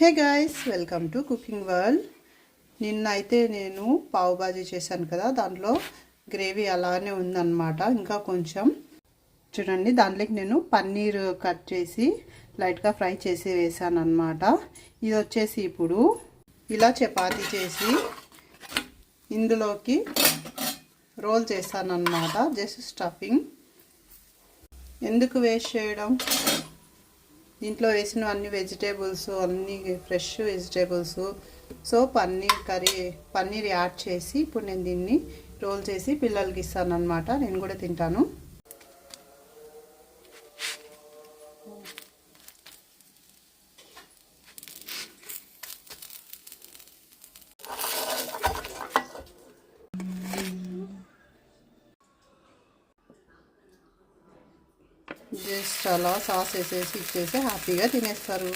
Hey guys, welcome to cooking world. నిన్న అయితే నేను పావు బాజీ చేశాను కదా, దాంట్లో గ్రేవీ అలానే ఉందన్నమాట. ఇంకా కొంచెం చూడండి, దాంట్లోకి నేను పన్నీర్ కట్ చేసి లైట్గా ఫ్రై చేసి వేసాను అన్నమాట. ఇది వచ్చేసి ఇప్పుడు ఇలా చపాతీ చేసి ఇందులోకి రోల్ చేశాను అన్నమాట. Just stuffing. ఎందుకు వేస్ట్ చేయడం, దీంట్లో వేసిన అన్ని వెజిటేబుల్స్, అన్ని fresh vegetables. So paneer add చేసి ఇప్పుడు నేను దీన్ని రోల్ చేసి పిల్లలకి ఇస్తాను అన్నమాట. నేను కూడా తింటాను. జస్ట్ అలా సాస్ వేసేసి ఇచ్చేసి హ్యాపీగా తినేస్తారు.